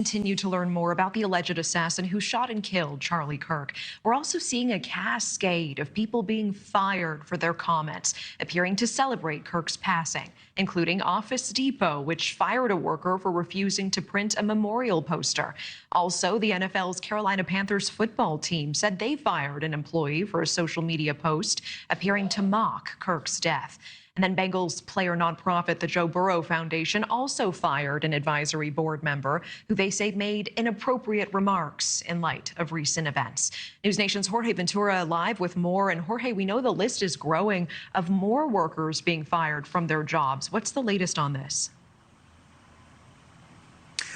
Continue to learn more about the alleged assassin who shot and killed Charlie Kirk. We're also seeing a cascade of people being fired for their comments, appearing to celebrate Kirk's passing, including Office Depot, which fired a worker for refusing to print a memorial poster. Also, the NFL's Carolina Panthers football team said they fired an employee for a social media post appearing to mock Kirk's death. And then Bengals player nonprofit, the Joe Burrow Foundation, also fired an advisory board member who they say made inappropriate remarks in light of recent events. News Nation's Jorge Ventura live with more. And Jorge, we know the list is growing of more workers being fired from their jobs. What's the latest on this?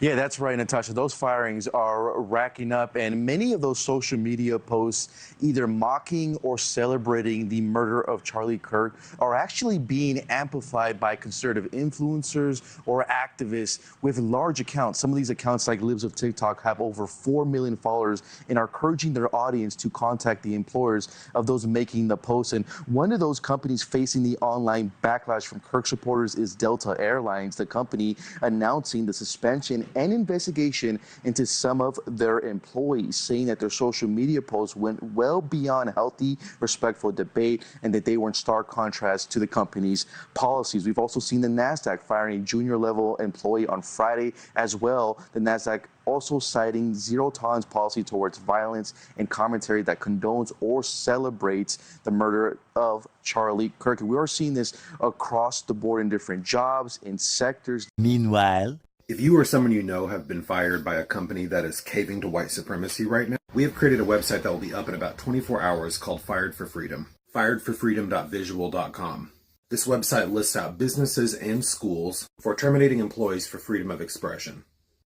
Yeah, that's right, Natasha. Those firings are racking up, and many of those social media posts either mocking or celebrating the murder of Charlie Kirk are actually being amplified by conservative influencers or activists with large accounts. Some of these accounts, like Libs of TikTok, have over 4 million followers and are encouraging their audience to contact the employers of those making the posts. And one of those companies facing the online backlash from Kirk supporters is Delta Airlines, the company announcing the suspension and investigation into some of their employees, saying that their social media posts went well beyond healthy, respectful debate and that they were in stark contrast to the company's policies. We've also seen the NASDAQ firing a junior level employee on Friday as well. The NASDAQ also citing zero tolerance policy towards violence and commentary that condones or celebrates the murder of Charlie Kirk. And we are seeing this across the board in different jobs, in sectors. Meanwhile, if you or someone you know have been fired by a company that is caving to white supremacy right now, we have created a website that will be up in about 24 hours called Fired for Freedom, firedforfreedom.visual.com. This website lists out businesses and schools for terminating employees for freedom of expression.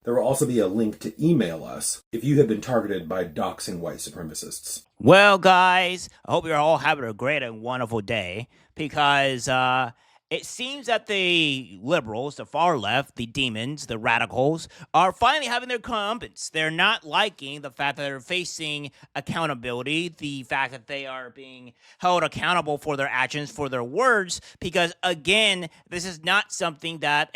There will also be a link to email us if you have been targeted by doxing white supremacists. well, guys, I hope you're all having a great and wonderful day because it seems that the liberals, the far left, the demons, the radicals, are finally having their comeuppance. They're not liking the fact that they're facing accountability, the fact that they are being held accountable for their actions, for their words, because, again, this is not something that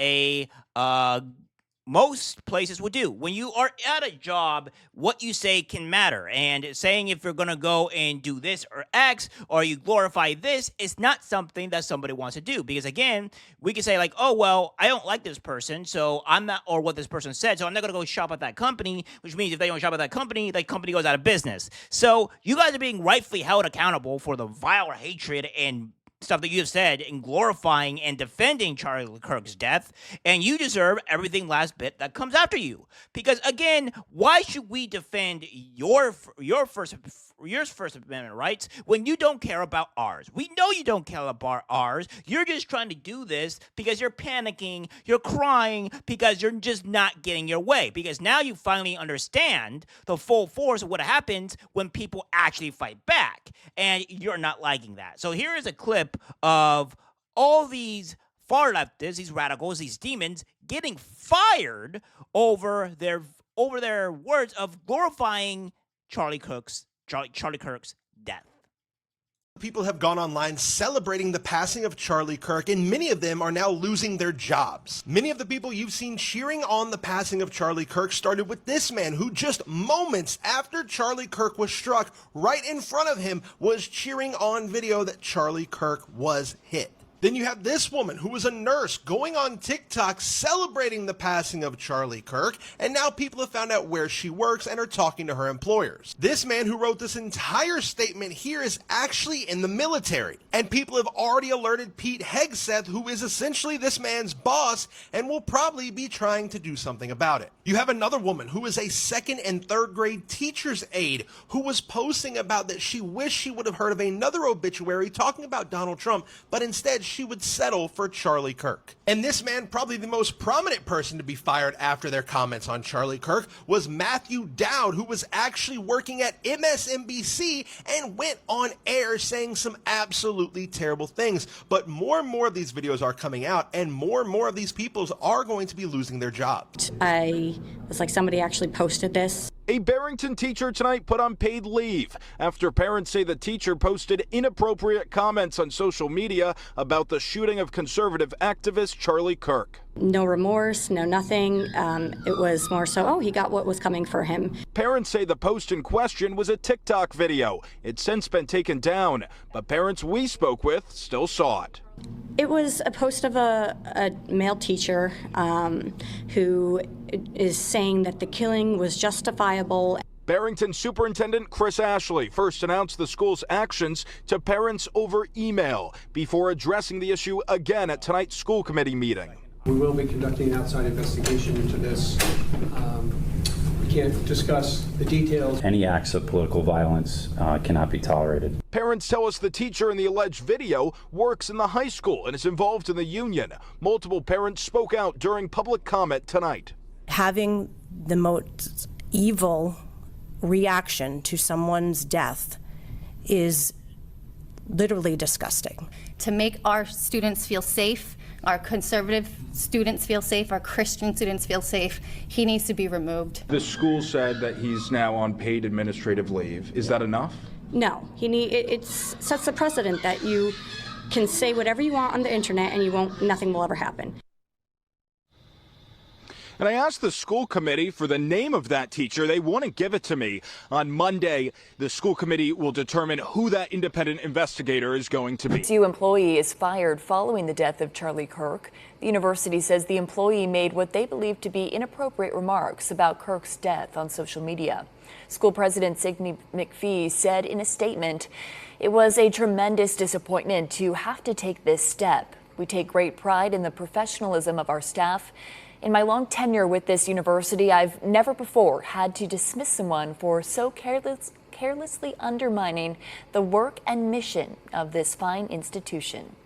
most places would do. When you are at a job, what you say can matter. And saying if you're going to go and do this or X, or you glorify this, is not something that somebody wants to do. Because again, we can say like, oh, well, I don't like this person, so I'm not, or what this person said, so I'm not going to go shop at that company, which means if they don't shop at that company goes out of business. So you guys are being rightfully held accountable for the vile hatred and stuff that you've said in glorifying and defending Charlie Kirk's death, and you deserve everything last bit that comes after you. Because again, why should we defend your First Amendment rights when you don't care about ours? We know you don't care about ours. You're just trying to do this because you're panicking, you're crying, because you're just not getting your way. Because now you finally understand the full force of what happens when people actually fight back, and you're not liking that. So here is a clip of all these far leftists, these radicals, these demons getting fired over their words of glorifying Charlie Kirk's death. People have gone online celebrating the passing of Charlie Kirk, and many of them are now losing their jobs. Many of the people you've seen cheering on the passing of Charlie Kirk started with this man who just moments after Charlie Kirk was struck, right in front of him, was cheering on video that Charlie Kirk was hit. Then you have this woman who was a nurse going on TikTok celebrating the passing of Charlie Kirk, and now people have found out where she works and are talking to her employers. This man who wrote this entire statement here is actually in the military, and people have already alerted Pete Hegseth, who is essentially this man's boss, and will probably be trying to do something about it. You have another woman who is a 2nd and 3rd grade teacher's aide who was posting about that she wished she would have heard of another obituary talking about Donald Trump, but instead she would settle for Charlie Kirk. And this man, probably the most prominent person to be fired after their comments on Charlie Kirk, was Matthew Dowd, who was actually working at MSNBC and went on air saying some absolutely terrible things. But more and more of these videos are coming out, and more of these people are going to be losing their jobs. It's like somebody actually posted this. A Barrington teacher tonight put on paid leave after parents say the teacher posted inappropriate comments on social media about the shooting of conservative activist Charlie Kirk. No remorse, no nothing. It was more so, oh, he got what was coming for him. Parents say the post in question was a TikTok video. It's since been taken down, but parents we spoke with still saw it. It was a post of a male teacher who is saying that the killing was justifiable. Barrington Superintendent Chris Ashley first announced the school's actions to parents over email before addressing the issue again at tonight's school committee meeting. We will be conducting an outside investigation into this. We can't discuss the details. Any acts of political violence cannot be tolerated. Parents tell us the teacher in the alleged video works in the high school and is involved in the union. Multiple parents spoke out during public comment tonight. Having the most evil reaction to someone's death is literally disgusting. To make our students feel safe, our conservative students feel safe, our Christian students feel safe, he needs to be removed. The school said that he's now on paid administrative leave. Is that enough? No, it sets the precedent that you can say whatever you want on the internet and nothing will ever happen. And I asked the school committee for the name of that teacher. They wouldn't give it to me. On Monday, the school committee will determine who that independent investigator is going to be. A employee is fired following the death of Charlie Kirk. The university says the employee made what they believe to be inappropriate remarks about Kirk's death on social media. School President Sidney McPhee said in a statement, "It was a tremendous disappointment to have to take this step. We take great pride in the professionalism of our staff. In my long tenure with this university, I've never before had to dismiss someone for so carelessly undermining the work and mission of this fine institution."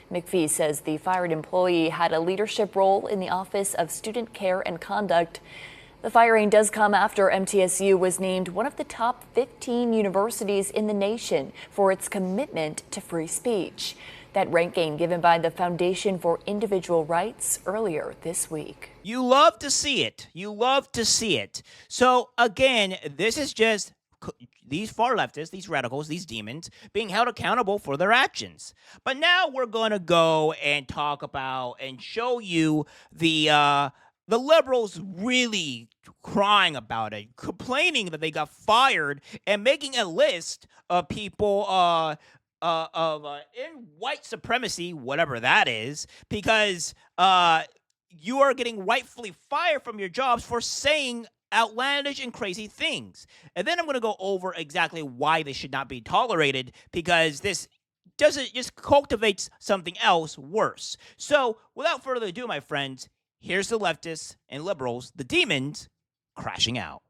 McPhee says the fired employee had a leadership role in the Office of Student Care and Conduct. The firing does come after MTSU was named one of the top 15 universities in the nation for its commitment to free speech. That ranking given by the Foundation for Individual Rights earlier this week. You love to see it. You love to see it. So again, this is just these far leftists, these radicals, these demons being held accountable for their actions. But now we're going to go and talk about and show you the liberals really crying about it, complaining that they got fired and making a list of people in white supremacy, whatever that is, because you are getting rightfully fired from your jobs for saying outlandish and crazy things. And then I'm going to go over exactly why this should not be tolerated, because this just cultivates something else worse. So without further ado, my friends, here's the leftists and liberals, the demons, crashing out.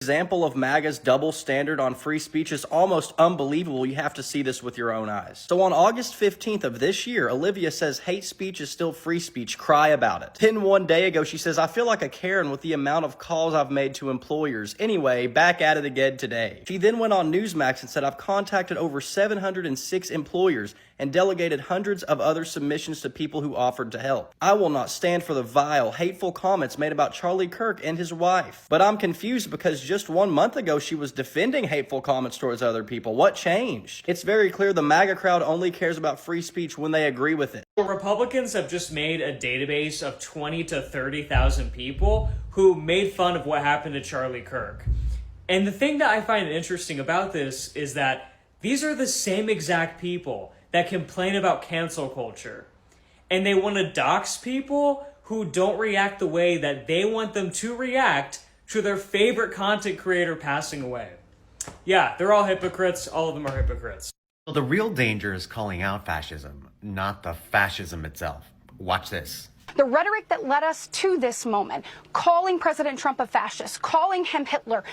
Example of MAGA's double standard on free speech is almost unbelievable. You have to see this with your own eyes. So on August 15th of this year, Olivia says hate speech is still free speech. Cry about it. Then one day ago, she says, "I feel like a Karen with the amount of calls I've made to employers. Anyway, back at it again today." She then went on Newsmax and said, "I've contacted over 706 employers and delegated hundreds of other submissions to people who offered to help. I will not stand for the vile, hateful comments made about Charlie Kirk and his wife." But I'm confused because just 1 month ago, she was defending hateful comments towards other people. What changed? It's very clear the MAGA crowd only cares about free speech when they agree with it. Republicans have just made a database of 20 to 30,000 people who made fun of what happened to Charlie Kirk. And the thing that I find interesting about this is that these are the same exact people that complain about cancel culture. And they want to dox people who don't react the way that they want them to react to their favorite content creator passing away. Yeah, they're all hypocrites. All of them are hypocrites. Well, the real danger is calling out fascism, not the fascism itself. Watch this. The rhetoric that led us to this moment, calling President Trump a fascist, calling him Hitler.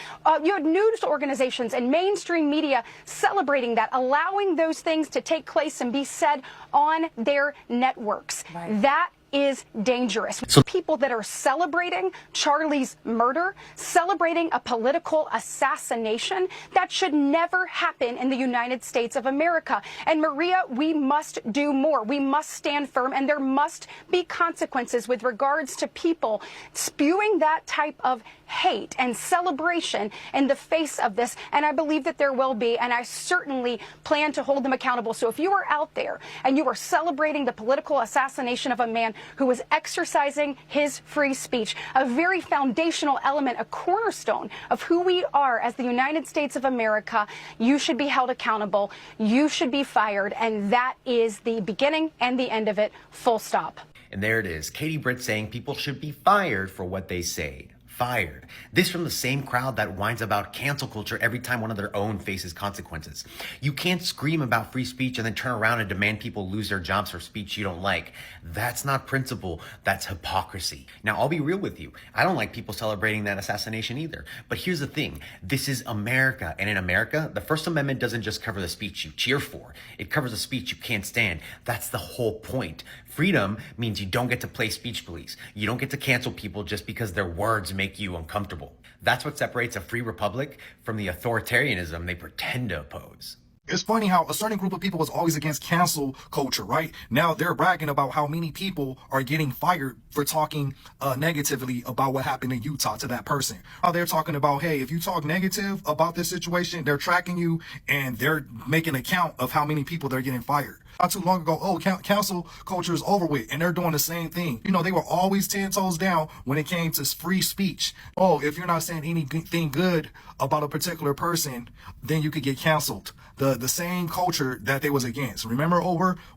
You had news organizations and mainstream media celebrating that, allowing those things to take place and be said on their networks. Right. That is dangerous. People that are celebrating Charlie's murder, celebrating a political assassination, that should never happen in the United States of America. And Maria, we must do more. We must stand firm, and there must be consequences with regards to people spewing that type of hate and celebration in the face of this. And I believe that there will be, and I certainly plan to hold them accountable. So if you are out there and you are celebrating the political assassination of a man who was exercising his free speech, a very foundational element, a cornerstone of who we are as the United States of America, you should be held accountable. You should be fired. And that is the beginning and the end of it. Full stop. And there it is. Katie Britt saying people should be fired for what they say. Fired. This from the same crowd that whines about cancel culture every time one of their own faces consequences. You can't scream about free speech and then turn around and demand people lose their jobs for speech you don't like. That's not principle. That's hypocrisy. Now, I'll be real with you. I don't like people celebrating that assassination either. But here's the thing. This is America. And in America, the First Amendment doesn't just cover the speech you cheer for. It covers the speech you can't stand. That's the whole point. Freedom means you don't get to play speech police. You don't get to cancel people just because their words make you uncomfortable. That's what separates a free republic from the authoritarianism they pretend to oppose. It's funny how a certain group of people was always against cancel culture, right? Now they're bragging about how many people are getting fired for talking negatively about what happened in Utah to that person. How they're talking about, hey, if you talk negative about this situation, they're tracking you and they're making a count of how many people they're getting fired. Not too long ago, oh, cancel culture is over with, and they're doing the same thing. You know, they were always 10 toes down when it came to free speech. Oh, if you're not saying anything good about a particular person, then you could get canceled. The same culture that they was against. Remember,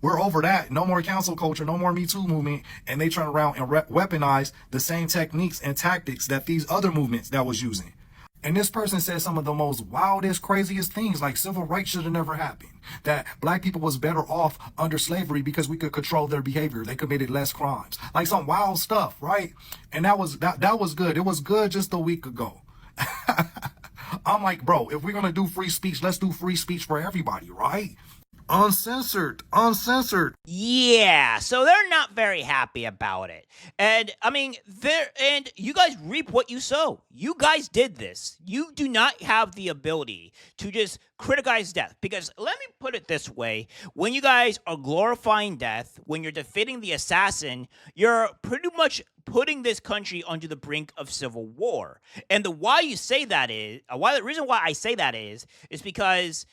we're over that. No more cancel culture, no more Me Too movement, and they turn around and weaponize the same techniques and tactics that these other movements that was using. And this person said some of the most wildest, craziest things, like civil rights should have never happened. That black people was better off under slavery because we could control their behavior. They committed less crimes. Like some wild stuff, right? And that was good. It was good just a week ago. I'm like, bro, if we're going to do free speech, let's do free speech for everybody, right? Uncensored. Yeah, so they're not very happy about it. And I mean, and you guys reap what you sow. You guys did this. You do not have the ability to just criticize death. Because let me put it this way. When you guys are glorifying death, when you're defeating the assassin, you're pretty much putting this country onto the brink of civil war. And the reason why I say that is because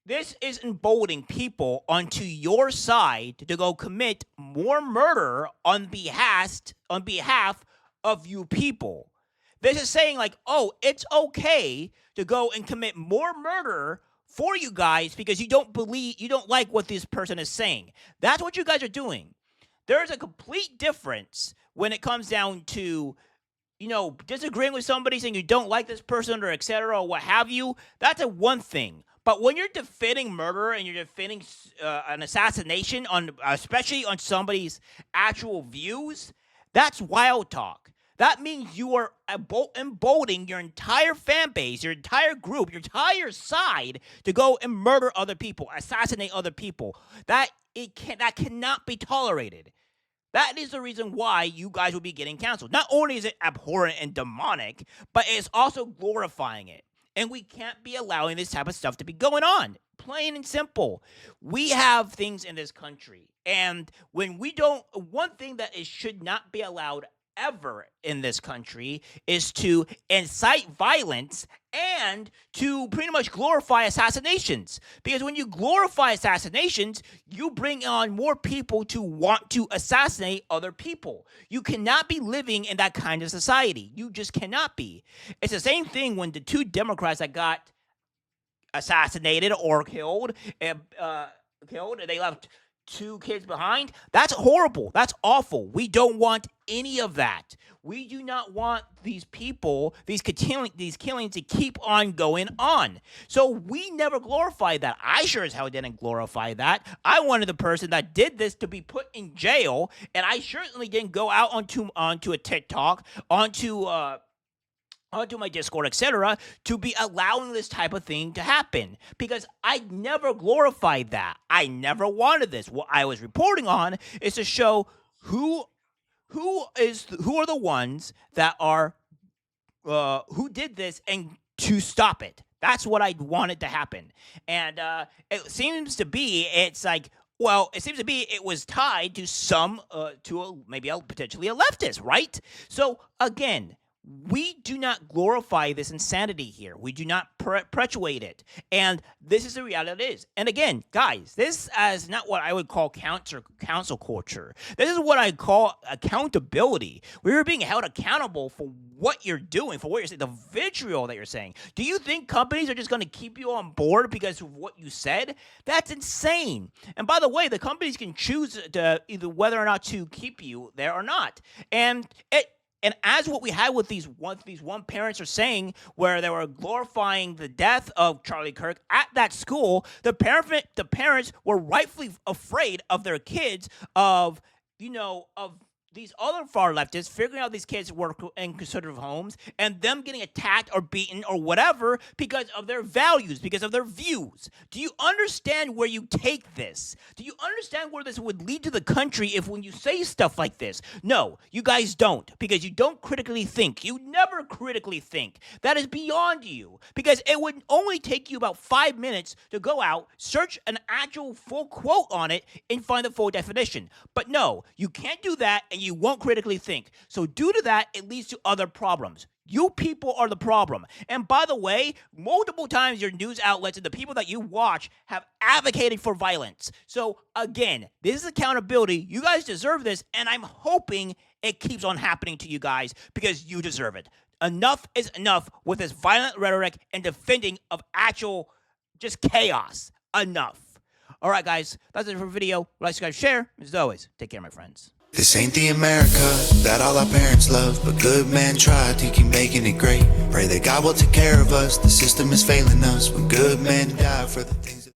this is emboldening people onto your side to go commit more murder on behalf of you people. This is saying like, oh, it's okay to go and commit more murder for you guys because you don't like what this person is saying. That's what you guys are doing. There's a complete difference when it comes down to, disagreeing with somebody, saying you don't like this person or etc. or what have you. That's a one thing. But when you're defending murder and you're defending an assassination, especially on somebody's actual views, that's wild talk. That means you are emboldening your entire fan base, your entire group, your entire side to go and murder other people, assassinate other people. That cannot be tolerated. That is the reason why you guys will be getting canceled. Not only is it abhorrent and demonic, but it's also glorifying it. And we can't be allowing this type of stuff to be going on. Plain and simple. We have things in this country. And when we don't, one thing that should not be allowed ever in this country is to incite violence and to pretty much glorify assassinations. Because when you glorify assassinations, you bring on more people to want to assassinate other people. You cannot be living in that kind of society. You just cannot be. It's the same thing when the two Democrats that got assassinated or killed, and they left 2 kids behind. That's horrible. That's awful. We don't want any of that. We do not want these people, these killings to keep on going on. So we never glorified that. I sure as hell didn't glorify that. I wanted the person that did this to be put in jail, and I certainly didn't go out onto a TikTok, onto onto my Discord, etc., to be allowing this type of thing to happen, because I never glorified that. I never wanted this. What I was reporting on is to show who are the ones that are who did this and to stop it. That's what I wanted to happen. And it seems to be it was tied to some potentially a leftist, right? So again, we do not glorify this insanity here. We do not perpetuate it. And this is the reality it is. And again, guys, this is not what I would call council culture. This is what I call accountability. We are being held accountable for what you're doing, for what you're saying, the vitriol that you're saying. Do you think companies are just going to keep you on board because of what you said? That's insane. And by the way, the companies can choose to either whether or not to keep you there or not. And as what we had with these one parents are saying, where they were glorifying the death of Charlie Kirk at that school, the parents were rightfully afraid of their kids, of these other far leftists figuring out these kids work in conservative homes and them getting attacked or beaten or whatever because of their values, because of their views. Do you understand where you take this? Do you understand where this would lead to the country if when you say stuff like this? No, you guys don't, because you don't critically think. You never critically think. That is beyond you, because it would only take you about 5 minutes to go out, search an actual full quote on it, and find the full definition. But no, you can't do that, and you won't critically think. So due to that, it leads to other problems. You people are the problem. And by the way, multiple times your news outlets and the people that you watch have advocated for violence. So again, this is accountability. You guys deserve this, and I'm hoping it keeps on happening to you guys because you deserve it. Enough is enough with this violent rhetoric and defending of actual just chaos. Enough. All right, guys, that's it for the video. Like, subscribe, share. As always, take care, my friends. This ain't the America that all our parents love, but good men try to keep making it great. Pray that God will take care of us. The system is failing us when good men die for the things